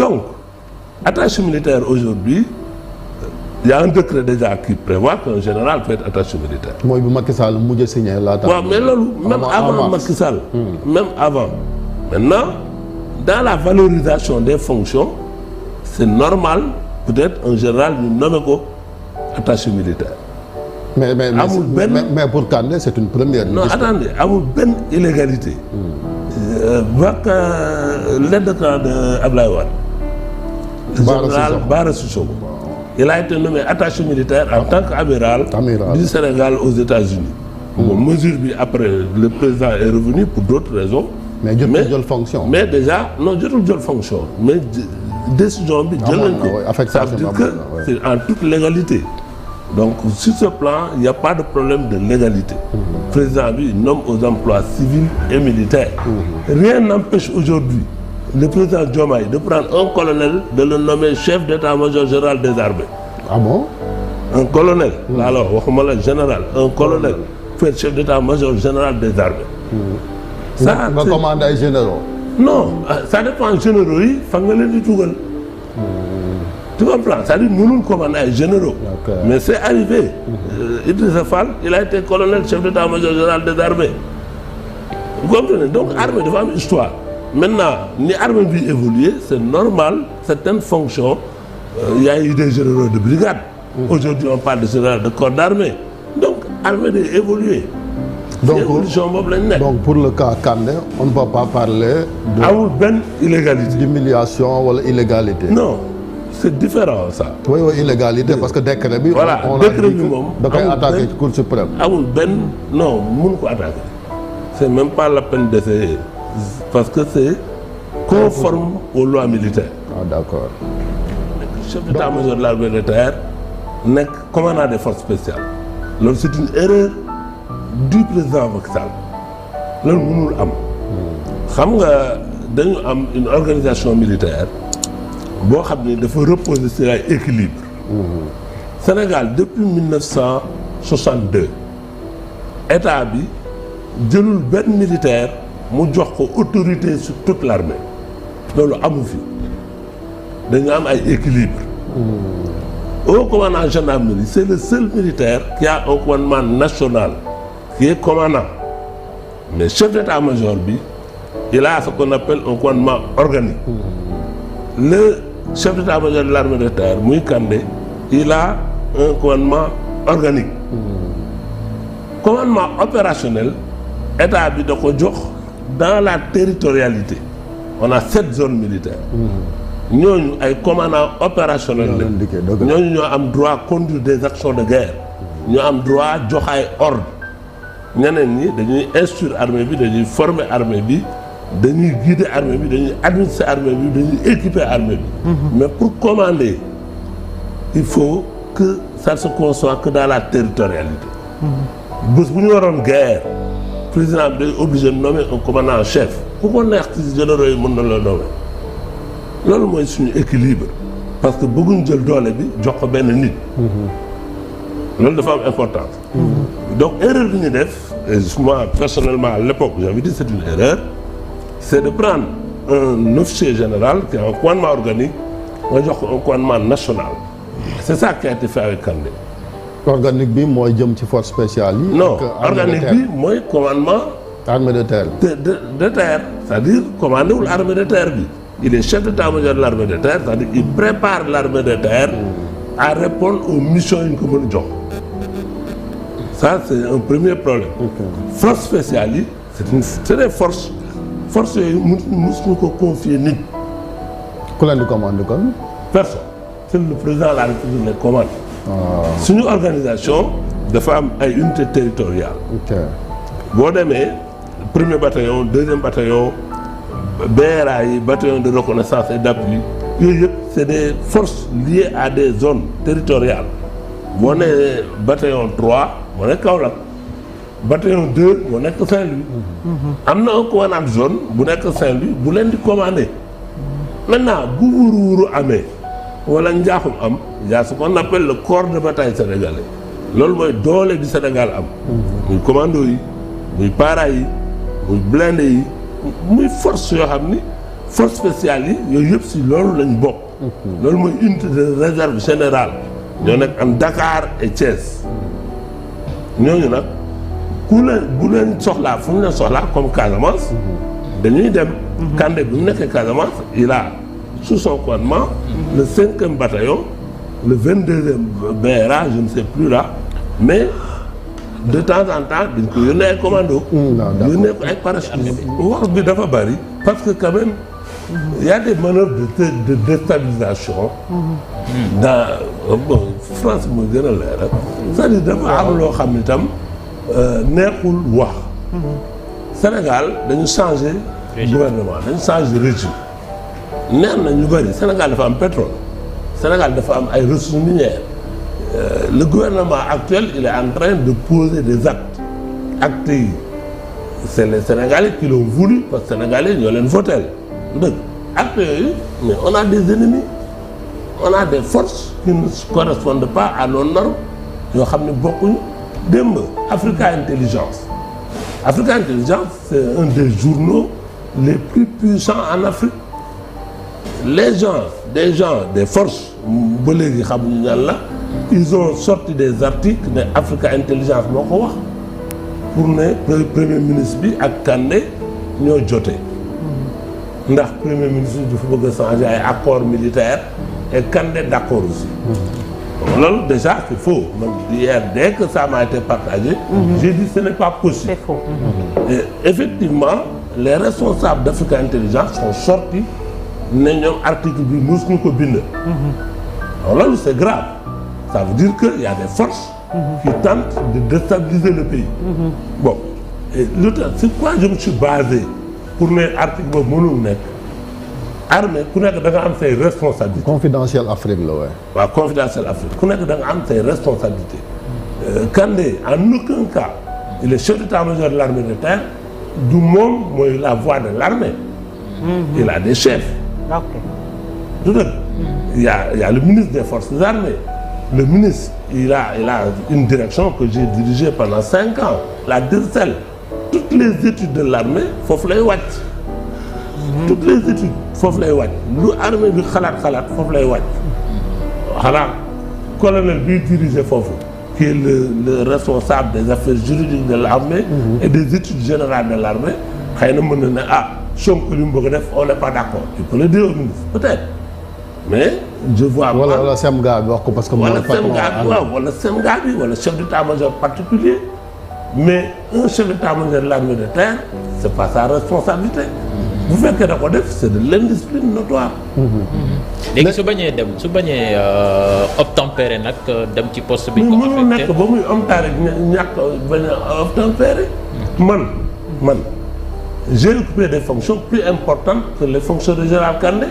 Donc attaché militaire aujourd'hui il y a un décret déjà qui prévoit qu'un général peut être attaché militaire. mooy bu Macky Sall mujj signé laata. waaw mais loolu même avant Macky Sall. même avant. Maintenant dans la valorisation des fonctions c'est normal peut-être un général ñu nommé ko attaché militaire. mais pour Kandé c'est une première. non attendez amul benn illégalité. l'aide de camp de Ablaye Wade. général Bara Cissokho. Il a été nommé attaché militaire en tant qu'amiral du Sénégal aux États-Unis. Bon, mesure bi après le président est revenu pour d'autres raisons. mais jotul jël fonction. mais déjà non jotul jël fonction mais décision bi jël nañ ko. ça veut dire que c'est en toute légalité. donc sur ce plan il n'y a pas de problème de légalité. président bi nomme aux emplois civils et militaires. Rien n'empêche aujourd'hui le président Diomaye de prendre un colonel de le nommer chef d'état-major général des armées. Ah bon? Un colonel. Alors waxuma la général un colonel fait chef d'état-major général des armées. ça nga commande ay généraux. non ça dépend généraux yi fa nga leen di dugal. tu comprends c'est-à-dire mënul commander ay généraux. mais c'est arrivé. Idrissa Fall il a été colonel chef d'état-major général des armées. vous comprenez donc armée dafa am histoire. Maintenant ni armée bi évoluer c'est normal certaines fonctions il y a eu des généraux de brigade. Aujourd'hui on parle de général de corps d'armée. Donc armée day évoluer. donc évolution boobu lañ nekk. donc pour le cas Kandé on ne peut pas parler de. amul benn illégalité. d'humiliation wala illégalité. non c'est différent ça. oui illégalité parce que décret bi. voilà décret bi moom da koy attaquer ci Cour suprême. amul benn non mun ko attaquer. c'est même pas la peine d'essayer. parce que c'est conforme aux lois militaires. Ah d'accord. nekk chef d'état-major de l'armée de terre nekk commandant des forces spéciales loolu c'est une erreur du président Macky Sall loolu mënul am. xam nga dañu am une organisation militaire boo xam ne dafa reposer sur ay équilibre. Sénégal depuis 1962 état bi jëlul benn militaire. mu jox ko autorité sur toute l'armée loolu amu fi dañu am ay équilibre. Au commandant gendarmerie c'est le seul militaire qui a un commandement national qui est commandant mais chef d'état-major bi il a ce qu'on appelle un commandement organique. Le chef d'état-major de l'armée de terre muy Kandé il a un commandement organique. Commandement opérationnel état bi da ko jox dans la territorialité on a 7 zones militaires. ñooñu ay commandants opérationnels la ñooñu ñoo am droit conduire des actions de guerre. ñoo am droit jox ay ordre ñeneen ñi dañuy instruire armée bi dañuy former armée bi dañuy guider armée bi dañuy administrer armée bi dañuy équiper armée bi. mais pour commander il faut que ça se conçoit que dans la territorialité. bés bu ñu waroon guerre. président bi day obligé de nommer un commandant en chef ku ko neex ci généraux yi mën na la nommer loolu mooy suñu équilibre parce que bëgguñ jël doole bi jox ko benn nit. loolu dafa am importance. donc erreur bi ñu def et moi personnellement à l'époque j'avais dit c'est une erreur c'est de prendre un officier général qui a un commandement organique nga jox ko un commandement national c'est ça qui a été fait avec Kandé. organique bi mooy jëm ci force spéciale yi. non organique bi mooy commandement. armée de terre. de terre c'est-à-dire commandé wul armée de terre bi. il est chef d'état-major de l'armée de terre c'est-à-dire il prépare l'armée de terre à répondre aux missions yi ñu ko mën a jox. ça c'est un premier problème. force spéciale yi c'est des forces yooyu mësuñu ko confier nit. ku leen di commande kon. personne c'est le président de la République les commande. suñu organisation dafa am ay unités territoriales. boo demee premier bataillon deuxième bataillon BRA yi bataillon de reconnaissance et d'appui yooyu yëpp c'est des forces liées à des zones territoriales. boo nee bataillon 3 moo nekk Kaolack bataillon 2 moo nekk Saint-Louis. am na un commandant de zone bu nekk Saint-Louis bu leen di commander. maintenant bu wuuru amee wala njaaxum am y a ce qu'on appelle le corps de bataille sénégalais loolu mooy doole bi Sénégal am. muy commando yi muy para yi muy blindé yi muy force yoo xam ni force spéciale yi yooyu yëpp si loolu lañ bokk. loolu mooy unité de réserve générale. ñoo nekk am Dakar et Thiès. ñooñu nag bu leen soxlaa fu ñu leen soxlaa comme Casamance. dañuy dem. Kandé bi mu nekkee Casamance il a sous son commandement le 5e bataillon le 22e BRA je ne sais plus là mais de temps en temps dañ ko yónnee ay commando. yónnee ko ay parachutistes. wax bi dafa bari parce que quand même il y a des manœuvres de déstabilisation. dans bon France mooy gën a leeral. c'est-à-dire dafa am loo xam ni tam neexul wax. Sénégal dañu changé. gouvernement dañu changé régime. neex na ñu bëri Sénégal dafa am pétrole. Sénégal dafa am ay ressources minières. Le gouvernement actuel il est en train de poser des actes. actes yi c'est les Sénégalais qui l'ont voulu parce que Sénégalais ñoo leen votel dëgg actes yooyu mais on a des ennemis. on a des forces qui ne correspondent pas à nos normes yoo xam ne bokkuñu démb Africa Intelligence c'est un des journaux les plus puissants en Afrique des forces ba léegi xamuñu ñan la ils ont sorti des articles ne Africa Intelligence moo ko wax pour ne premier ministre bi ak Kandé ñoo jotee ndax premier ministre bi dafa bëgg a changer ay accords militaires et Kandé d'accord aussi. loolu déjà c'est faux man hier dès que ça m'a été partagé. J'ai dit ce n'est pas possible. C'est faux. Et effectivement les responsables d'Africa Intelligence sont sortis ne ñoom article bi mosuñu ko bind. loolu c'est grave ça veut dire que il y a des forces. qui tentent de déstabiliser le pays. bon et lu tax c'est quoi je me suis basé pour ne article boobu mënul nekk. armée ku nekk da nga am say responsabilités. confidentiel Afrique la waaye. waaw confidentiel Afrique ku nekk da nga am say responsabilités. Kandé en aucun cas il est chef d'état-major de l'armée de terre du moom mooy la voix de l'armée. Il a des chefs. ok. du dëgg. il y a le ministre des forces armées. le ministre il a une direction que j'ai dirigée pendant 5 ans la DIRCEL. toutes les études de l'armée foofu lay wàcc. toutes les études foofu lay wàcc lu armée bi xalaat foofu lay wàcc xanaa colonel biy diriger foofu qui est le responsable des affaires juridiques de l'armée et des études générales de l'armée xëy na mën na ne Sonko li mu bëgg a def on n'est pas d'accord tu peux le dire au ministre peut-être mais je vois wala semga bi wax ko parce que wala semga bi wala chef d'état-major particulier mais un chef d'état-major de l'armée de terre c'est pas sa responsabilité bu fekkee da ko def c'est de l'indiscipline notoire. léegi su bañee obtempérer nag dem ci poste bi. ko affecté mënul nekk ba muy obtempérer ñàkk bañ a obtempérer. man j'ai occupé des fonctions plus importantes que les fonctions de général Kandé.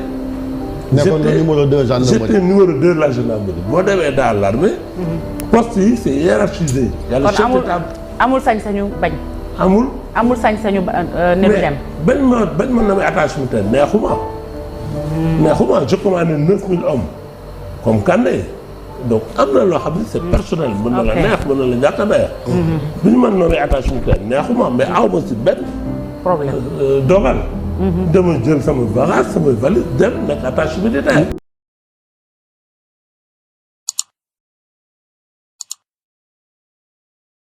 nekkoon na numéro 2 gendarmerie. j'étais numéro 2 de la gendarmerie boo demee dans l'armée. poste yi c'est hiérarchisé. yàlla chef d'état amul sañ-sañu bañ. amul sañ-sañu ne du dem. bañ ma namee attache militaire neexuma je commande 9000 hommes comme Kandé donc am na loo xam ne c'est personnel. mën na la neex mën na la ñàkk a neex. bi ñu mën namee attache militaire neexuma mais aw ma si benn problème dogal. dama jël sama bagage sama valise dem nekk attache militaire.